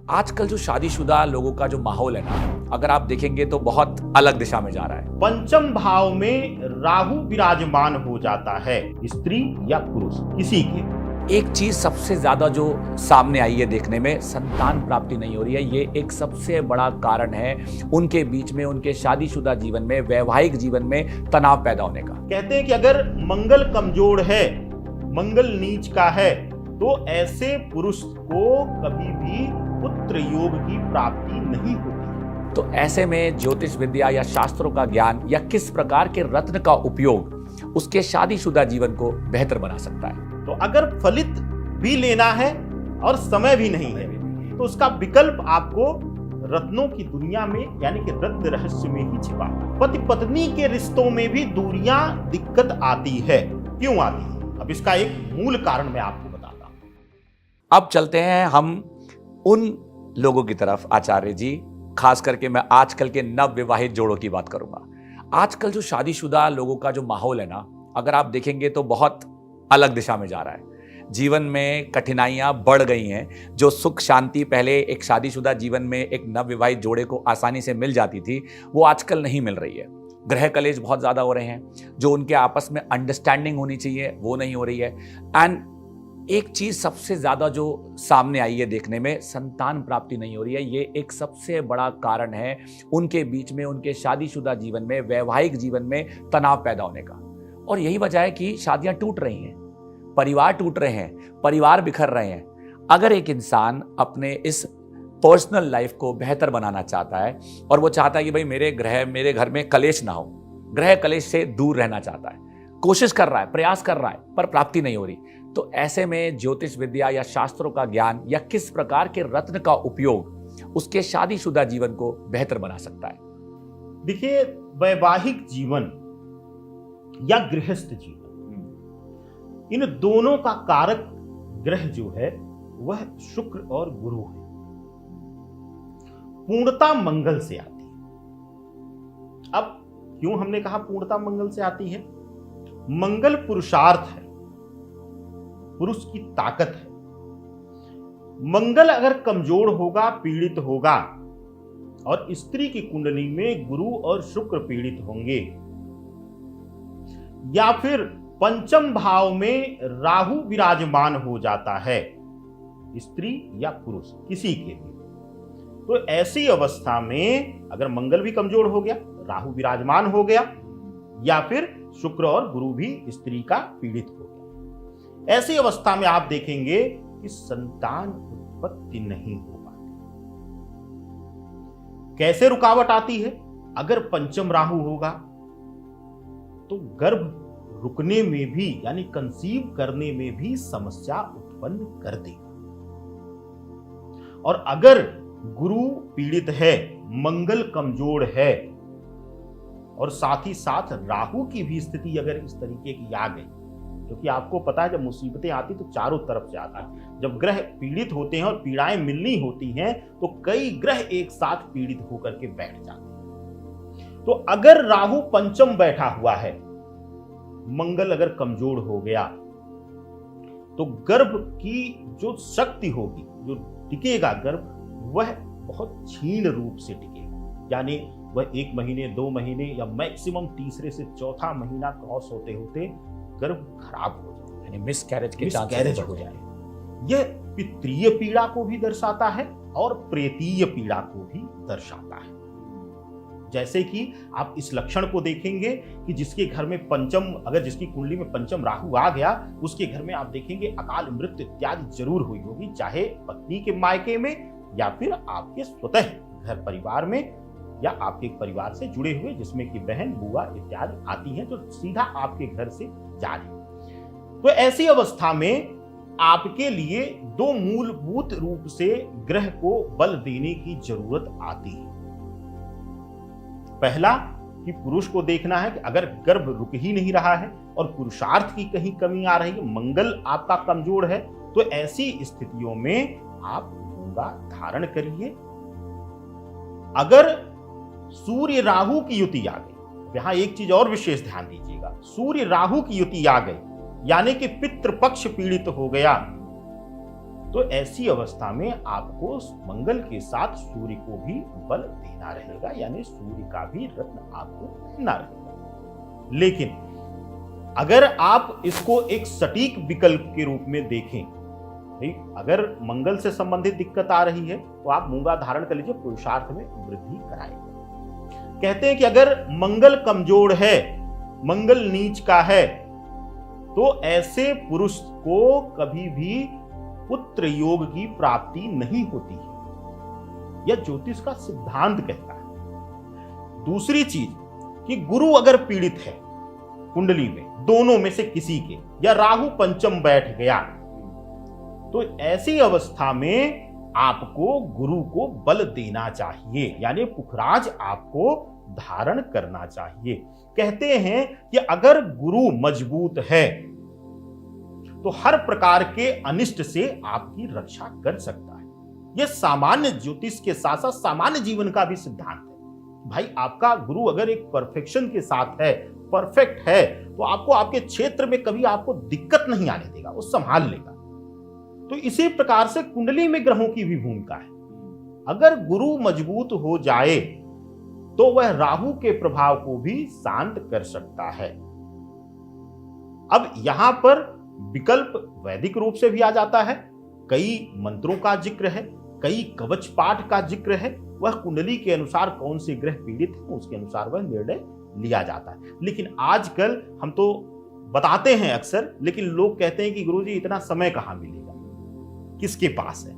आजकल जो शादीशुदा लोगों का जो माहौल है ना, अगर आप देखेंगे तो बहुत अलग दिशा में जा रहा है। पंचम भाव में राहु विराजमान हो जाता है, स्त्री या पुरुष किसी के। एक चीज सबसे ज्यादा जो सामने आई है देखने में, संतान प्राप्ति नहीं हो रही है। ये एक सबसे बड़ा कारण है उनके बीच में, उनके शादीशुदा जीवन में, वैवाहिक जीवन में तनाव पैदा होने का। कहते हैं कि अगर मंगल कमजोर है, मंगल नीच का है, तो ऐसे पुरुष को कभी भी पुत्र योग की प्राप्ति नहीं होती। तो ऐसे में ज्योतिष विद्या या शास्त्रों का ज्ञान या किस प्रकार के रत्न का उपयोग उसके शादीशुदा जीवन को बेहतर बना सकता है। तो अगर फलित भी लेना है और समय भी नहीं है, तो उसका विकल्प आपको रत्नों की दुनिया में यानी कि रत्न रहस्य में ही छिपा है। पति पत्नी के रिश्तों में भी दूरियां दिक्कत आती है। क्यों आती है? अब इसका एक मूल कारण मैं आपको बताता हूं। अब चलते हैं हम उन लोगों की तरफ, आचार्य जी। खास करके मैं आजकल के नव विवाहित जोड़ों की बात करूंगा। आजकल जो शादीशुदा लोगों का जो माहौल है ना, अगर आप देखेंगे तो बहुत अलग दिशा में जा रहा है। जीवन में कठिनाइयां बढ़ गई हैं। जो सुख शांति पहले एक शादीशुदा जीवन में एक नव विवाहित जोड़े को आसानी से मिल जाती थी, वो आजकल नहीं मिल रही है। ग्रह कलेश बहुत ज्यादा हो रहे हैं। जो उनके आपस में अंडरस्टैंडिंग होनी चाहिए वो नहीं हो रही है। एंड एक चीज सबसे ज्यादा जो सामने आई है देखने में, संतान प्राप्ति नहीं हो रही है। ये एक सबसे बड़ा कारण है उनके बीच में, उनके शादीशुदा जीवन में, वैवाहिक जीवन में तनाव पैदा होने का। और यही वजह है कि शादियां टूट रही हैं, परिवार टूट रहे हैं, परिवार बिखर रहे हैं। अगर एक इंसान अपने इस पर्सनल लाइफ को बेहतर बनाना चाहता है और वो चाहता है कि भाई मेरे घर में कलेश ना हो, ग्रह कलेश से दूर रहना चाहता है, कोशिश कर रहा है, प्रयास कर रहा है, पर प्राप्ति नहीं हो रही, तो ऐसे में ज्योतिष विद्या या शास्त्रों का ज्ञान या किस प्रकार के रत्न का उपयोग उसके शादीशुदा जीवन को बेहतर बना सकता है। देखिए, वैवाहिक जीवन या गृहस्थ जीवन, इन दोनों का कारक ग्रह जो है वह शुक्र और गुरु है। पूर्णता मंगल से आती है। अब क्यों हमने कहा पूर्णता मंगल से आती है? मंगल पुरुषार्थ है, पुरुष की ताकत है। मंगल अगर कमजोर होगा, पीड़ित होगा, और स्त्री की कुंडली में गुरु और शुक्र पीड़ित होंगे, या फिर पंचम भाव में राहु विराजमान हो जाता है, स्त्री या पुरुष किसी के भी, तो ऐसी अवस्था में अगर मंगल भी कमजोर हो गया, राहु विराजमान हो गया, या फिर शुक्र और गुरु भी स्त्री का पीड़ित हो गया, ऐसी अवस्था में आप देखेंगे कि संतान उत्पत्ति नहीं हो पाती। कैसे रुकावट आती है? अगर पंचम राहु होगा तो गर्भ रुकने में भी यानी कंसीव करने में भी समस्या उत्पन्न कर देगा। और अगर गुरु पीड़ित है, मंगल कमजोर है, और साथ ही साथ राहु की भी स्थिति अगर इस तरीके की आ गई, क्योंकि आपको पता है जब मुसीबतें आती तो चारों तरफ से आता है। जब ग्रह पीड़ित होते हैं और पीड़ाएं मिलनी होती हैं तो कई ग्रह एक साथ पीड़ित होकर के बैठ जाते हैं। तो अगर राहु पंचम बैठा हुआ है, मंगल अगर कमजोर हो गया, तो गर्भ की जो शक्ति होगी, जो टिकेगा गर्भ, वह बहुत क्षीण रूप से टिकेगा। यानी वह 1 महीने 2 महीने या मैक्सिमम तीसरे से चौथा महीना क्रॉस होते होते गर्भ खराब हो जाए, यानी मिसकैरेज के चांसेस हो जाए। यह पितृय पीड़ा को भी दर्शाता है और प्रेतीय पीड़ा को भी दर्शाता है। जैसे कि आप इस लक्षण को देखेंगे कि जिसके घर में पंचम, अगर जिसकी कुंडली में पंचम राहु आ गया, उसके घर में आप देखेंगे अकाल मृत्यु इत्यादि जरूर हुई होगी, चाहे पत्नी के मायके में या फिर आपके स्वतः घर परिवार में, या आपके परिवार से जुड़े हुए जिसमें कि बहन, बुआ इत्यादि आती हैं, जो सीधा आपके घर से जा रही। तो ऐसी अवस्था में आपके लिए 2 मूलभूत रूप से ग्रह को बल देने की जरूरत आती है। पहला कि पुरुष को देखना है कि अगर गर्भ रुक ही नहीं रहा है और पुरुषार्थ की कहीं कमी आ रही है, मंगल आपका कमजोर है, तो ऐसी स्थितियों में आप गंगा धारण करिए। अगर सूर्य राहु की युति आ गई, यहां एक चीज और विशेष ध्यान दीजिएगा, सूर्य राहु की युति आ गई यानी कि पितृपक्ष पीड़ित हो गया, तो ऐसी अवस्था में आपको मंगल के साथ सूर्य को भी बल देना रहेगा, यानी सूर्य का भी रत्न आपको देना रहेगा। लेकिन अगर आप इसको एक सटीक विकल्प के रूप में देखें, अगर मंगल से संबंधित दिक्कत आ रही है तो आप मूंगा धारण कर लीजिए, पुरुषार्थ में वृद्धि कराएगा। कहते हैं कि अगर मंगल कमजोर है, मंगल नीच का है, तो ऐसे पुरुष को कभी भी पुत्र योग की प्राप्ति नहीं होती है, यह ज्योतिष का सिद्धांत कहता है। दूसरी चीज कि गुरु अगर पीड़ित है कुंडली में, दोनों में से किसी के, या राहु पंचम बैठ गया, तो ऐसी अवस्था में आपको गुरु को बल देना चाहिए, यानी पुखराज आपको धारण करना चाहिए। कहते हैं कि अगर गुरु मजबूत है तो हर प्रकार के अनिष्ट से आपकी रक्षा कर सकता है। यह सामान्य ज्योतिष के साथ साथ सामान्य जीवन का भी सिद्धांत है। भाई आपका गुरु अगर एक परफेक्शन के साथ है, परफेक्ट है, तो आपको आपके क्षेत्र में कभी आपको दिक्कत नहीं आने देगा, वो संभाल लेगा। तो इसी प्रकार से कुंडली में ग्रहों की भी भूमिका है। अगर गुरु मजबूत हो जाए तो वह राहु के प्रभाव को भी शांत कर सकता है। अब यहां पर विकल्प वैदिक रूप से भी आ जाता है, कई मंत्रों का जिक्र है, कई कवच पाठ का जिक्र है। वह कुंडली के अनुसार कौन से ग्रह पीड़ित है उसके अनुसार वह निर्णय लिया जाता है। लेकिन आजकल हम तो बताते हैं अक्सर, लेकिन लोग कहते हैं कि गुरुजी इतना समय कहां मिलेगा, किसके पास है।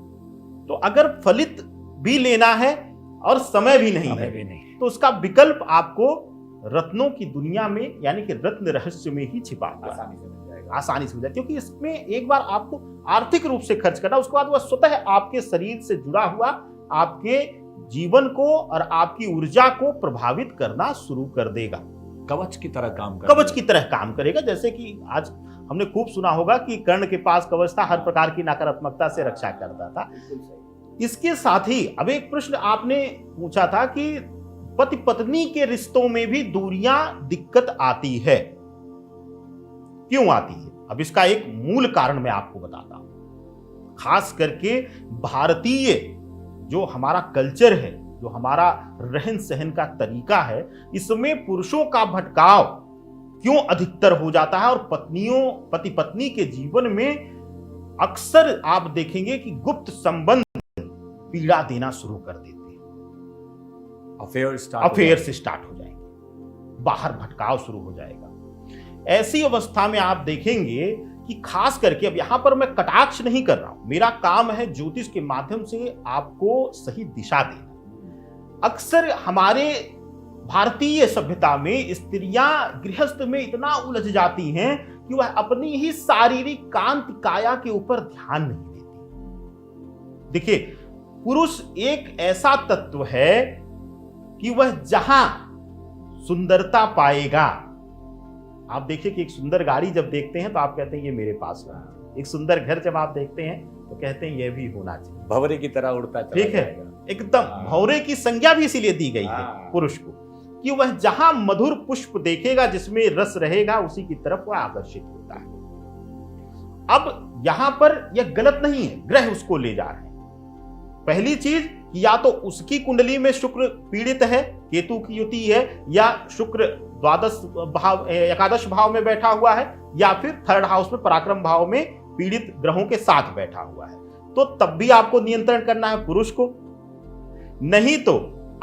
तो अगर फलित भी लेना है और समय भी नहीं है, तो उसका विकल्प आपको रत्नों की दुनिया में, यानी कि रत्न रहस्य में ही छिपा हुआ आसानी से हो जाए। क्योंकि इसमें एक बार आपको आर्थिक रूप से खर्च करना, उसके बाद वह स्वतः आपके शरीर से जुड़ा हुआ आपके जीवन को और आपकी ऊर्जा को प्रभावित करना शुरू कर देगा। कवच की तरह काम करेगा। कवच की तरह काम करेगा। जैसे कि आज हमने खूब सुना होगा कि कर्ण के पास कवच था, हर प्रकार की नकारात्मकता से रक्षा करता था। इसके साथ ही अब एक प्रश्न आपने पूछा था कि पति पत्नी के रिश्तों में भी दूरियां दिक्कत आती है, क्यों आती है? अब इसका एक मूल कारण मैं आपको बताता हूं। खास करके भारतीय जो हमारा कल्चर है, जो हमारा रहन सहन का तरीका है, इसमें पुरुषों का भटकाव क्यों अधिकतर हो जाता है और पति पत्नी के जीवन में अक्सर आप देखेंगे कि गुप्त संबंध पीड़ा देना शुरू कर देते हैं। अफेयर से स्टार्ट हो जाएंगे, बाहर भटकाव शुरू हो जाएगा। ऐसी अवस्था में आप देखेंगे कि खास करके, अब यहां पर मैं कटाक्ष नहीं कर रहा हूं, मेरा काम है ज्योतिष के माध्यम से आपको सही दिशा देना। अक्सर हमारे भारतीय सभ्यता में स्त्रियां गृहस्थ में इतना उलझ जाती हैं कि वह अपनी ही शारीरिक कांति काया के ऊपर ध्यान नहीं देती। देखिए, पुरुष एक ऐसा तत्व है कि वह जहां सुंदरता पाएगा, आप देखिए कि एक सुंदर गाड़ी जब देखते हैं तो आप कहते हैं ये मेरे पास होना चाहिए। एक सुंदर घर जब आप देखते हैं तो कहते हैं ये भी होना चाहिए। भंवरे की तरह उड़ता चला ठीक है, एकदम भंवरे की संज्ञा भी इसीलिए दी गई है पुरुष को कि वह जहां मधुर पुष्प देखेगा, जिसमें रस रहेगा, उसी की तरफ वह आकर्षित होता है। अब यहां पर यह गलत नहीं है, ग्रह उसको ले जा रहे हैं। पहली चीज, या तो उसकी कुंडली में शुक्र पीड़ित है, केतु की युति है, या शुक्र द्वादश भाव एकादश भाव में बैठा हुआ है, या फिर थर्ड हाउस में पराक्रम भाव में पीड़ित ग्रहों के साथ बैठा हुआ है, तो तब भी आपको नियंत्रण करना है पुरुष को। नहीं तो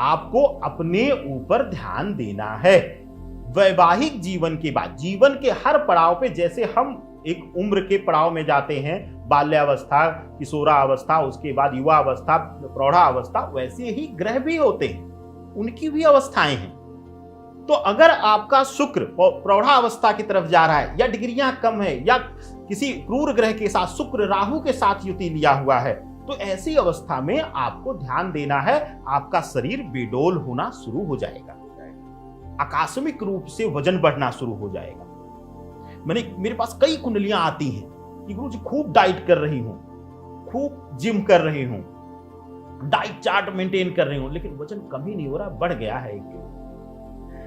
आपको अपने ऊपर ध्यान देना है। वैवाहिक जीवन के बाद, जीवन के हर पड़ाव पे, जैसे हम एक उम्र के पड़ाव में जाते हैं, बाल्यावस्था, किशोरावस्था, उसके बाद युवा अवस्था, प्रौढ़ावस्था, वैसे ही ग्रह भी होते हैं, उनकी भी अवस्थाएं हैं। तो अगर आपका शुक्र प्रौढ़ावस्था की तरफ जा रहा है, या डिग्रियां कम है, या किसी क्रूर ग्रह के साथ शुक्र राहु के साथ युति लिया हुआ है, तो ऐसी अवस्था में आपको ध्यान देना है। आपका शरीर बेडोल होना शुरू हो जाएगा, आकस्मिक रूप से वजन बढ़ना शुरू हो जाएगा। मेरे पास कई कुंडलियां आती हैं कि गुरुजी खूब डाइट कर रही हूं, खूब जिम कर रही हूं, डाइट चार्ट मेंटेन कर रही हूं, लेकिन वजन कम ही नहीं हो रहा, बढ़ गया है 1 किलो।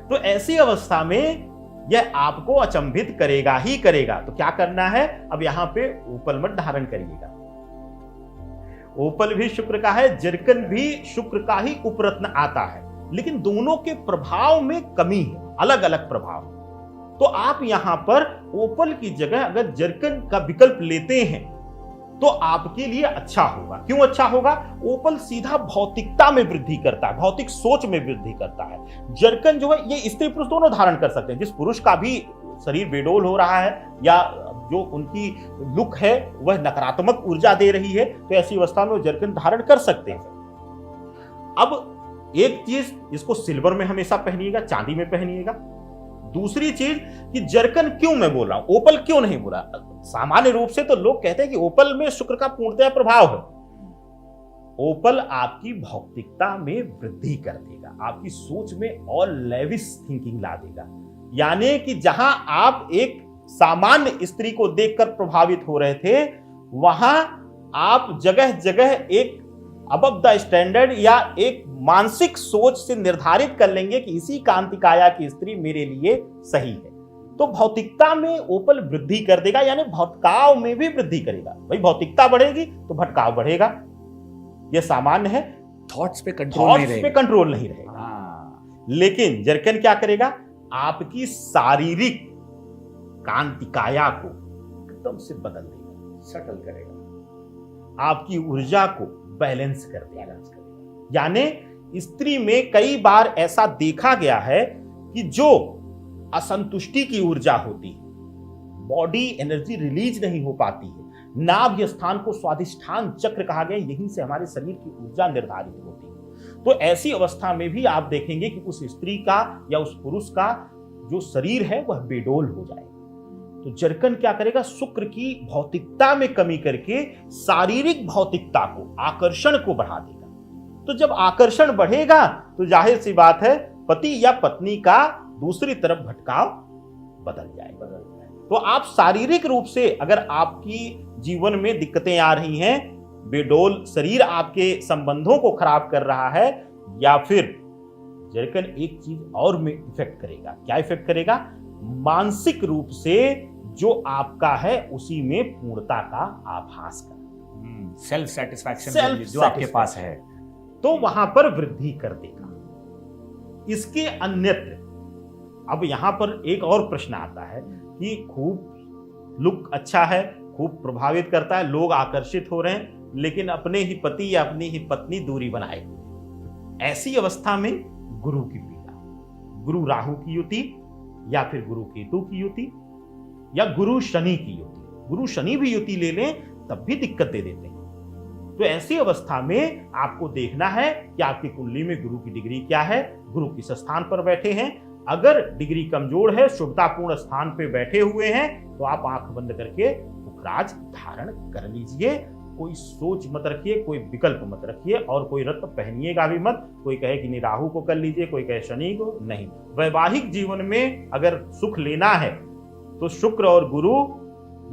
तो ऐसी अवस्था में यह आपको अचंभित करेगा ही करेगा। तो क्या करना है? अब यहां पे उपलमठ धारण करिएगा, ओपल भी शुक्र का है, जर्कन भी शुक्र का ही उपरत्न आता है, लेकिन दोनों के प्रभाव में कमी है, अलग अलग प्रभाव। तो आप यहां पर ओपल की जगह अगर जर्कन का विकल्प लेते हैं तो आपके लिए अच्छा होगा। क्यों अच्छा होगा? ओपल सीधा भौतिकता में वृद्धि करता है, भौतिक सोच में वृद्धि करता है। जर्कन जो है ये स्त्री पुरुष दोनों धारण कर सकते हैं। जिस पुरुष का भी शरीर बेडोल हो रहा है या जो उनकी लुक है वह नकारात्मक ऊर्जा दे रही है, तो ऐसी अवस्था में वो जर्कन धारण कर सकते हैं। अब एक चीज, इसको सिल्वर में हमेशा पहनिएगा, चांदी में पहनिएगा। दूसरी चीज कि जर्कन क्यों मैं बोल रहा हूं, ओपल क्यों नहीं बोला? सामान्य रूप से तो लोग कहते हैं कि ओपल में शुक्र का पूर्णतः प्रभाव है। ओपल आपकी भौतिकता में वृद्धि कर देगा, आपकी सोच में और लेविश थिंकिंग ला देगा। यानी कि जहां आप एक सामान्य स्त्री को देखकर प्रभावित हो रहे थे, वहां आप जगह जगह एक अबव द स्टैंडर्ड या एक मानसिक सोच से निर्धारित कर लेंगे कि इसी कांति काया की स्त्री मेरे लिए सही है। तो भौतिकता में ओपल वृद्धि कर देगा, यानी भटकाव में भी वृद्धि करेगा। भाई भौतिकता बढ़ेगी तो भटकाव बढ़ेगा, यह सामान्य है। थॉट्स पे कंट्रोल नहीं रहेगा। लेकिन जर्कन क्या करेगा? आपकी शारीरिक कांति काया को एकदम से बदल देगा, सेटल करेगा, आपकी ऊर्जा को बैलेंस कर देगा। यानी स्त्री में कई बार ऐसा देखा गया है कि जो असंतुष्टि की ऊर्जा होती है, बॉडी एनर्जी रिलीज नहीं हो पाती है, नाभि स्थान को स्वादिष्ठान चक्र कहा गया, यहीं से हमारे शरीर की ऊर्जा निर्धारित होती है। तो ऐसी अवस्था में भी आप देखेंगे कि उस स्त्री का या उस पुरुष का जो शरीर है वह बेडोल हो जाएगा। तो जर्कन क्या करेगा? शुक्र की भौतिकता में कमी करके शारीरिक भौतिकता को, आकर्षण को बढ़ा देगा। तो जब आकर्षण बढ़ेगा तो जाहिर सी बात है पति या पत्नी का दूसरी तरफ भटकाव बदल जाएगा। तो आप शारीरिक रूप से अगर आपकी जीवन में दिक्कतें आ रही हैं, बेडोल शरीर आपके संबंधों को खराब कर रहा है, या फिर जर्कन एक चीज और में इफेक्ट करेगा। क्या इफेक्ट करेगा? मानसिक रूप से जो आपका है उसी में पूर्णता का आभास करेगा, सेल्फ सेटिस्फैक्शन जो आपके पास है, तो वहां पर वृद्धि कर देगा। इसके अन्यत्र अब यहां पर एक और प्रश्न आता है कि खूब लुक अच्छा है, खूब प्रभावित करता है, लोग आकर्षित हो रहे हैं, लेकिन अपने ही पति या अपनी ही पत्नी दूरी बनाए हुए। ऐसी अवस्था में गुरु की पीड़ा, गुरु राहु की युति या फिर गुरु केतु की युति या गुरु शनि की युति, गुरु शनि भी युति ले लें तब भी दिक्कत दे देते हैं। तो ऐसी अवस्था में आपको देखना है कि आपकी कुंडली में गुरु की डिग्री क्या है, गुरु किस स्थान पर बैठे हैं। अगर डिग्री कमजोर है, शुभतापूर्ण स्थान पे बैठे हुए हैं, तो आप आंख बंद करके पुखराज धारण कर लीजिए। कोई सोच मत रखिए, कोई विकल्प मत रखिए, और कोई रत्न पहनिएगा भी मत। कोई कहे कि नहीं राहु को कर लीजिए, कोई कहे शनि को, नहीं। वैवाहिक जीवन में अगर सुख लेना है तो शुक्र और गुरु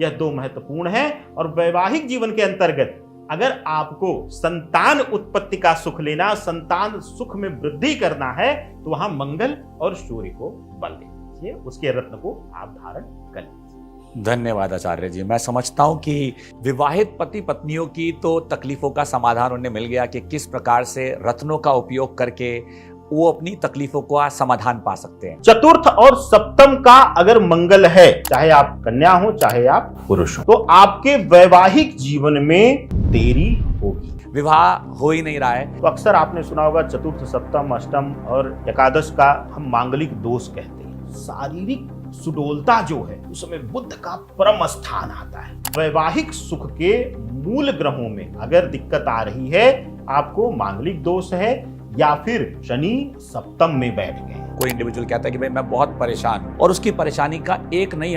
यह दो महत्वपूर्ण है। और वैवाहिक जीवन के अंतर्गत अगर आपको संतान उत्पत्ति का सुख लेना, संतान सुख में वृद्धि करना है, तो वहां मंगल और सूर्य को बल दे दीजिए, उसके रत्न को आप धारण कर लीजिए। धन्यवाद आचार्य जी। मैं समझता हूं कि विवाहित पति पत्नियों की तो तकलीफों का समाधान उन्हें मिल गया कि किस प्रकार से रत्नों का उपयोग करके वो अपनी तकलीफों का समाधान पा सकते हैं। चतुर्थ और सप्तम का अगर मंगल है, चाहे आप कन्या हो चाहे आप पुरुष हो, तो आपके वैवाहिक जीवन में देरी होगी, विवाह हो ही नहीं रहा है। तो अक्सर आपने सुना होगा चतुर्थ, सप्तम, अष्टम और एकादश का हम मांगलिक दोष कहते हैं। शारीरिक सुडोलता जो है उसमें बुध का परम स्थान आता है। वैवाहिक सुख के मूल ग्रहों में अगर दिक्कत आ रही है, आपको मांगलिक दोष है या फिर शनि सप्तम में बैठ गए। कोई इंडिविजुअल कहता है कि भाई मैं बहुत परेशान हूं, और उसकी परेशानी का एक नहीं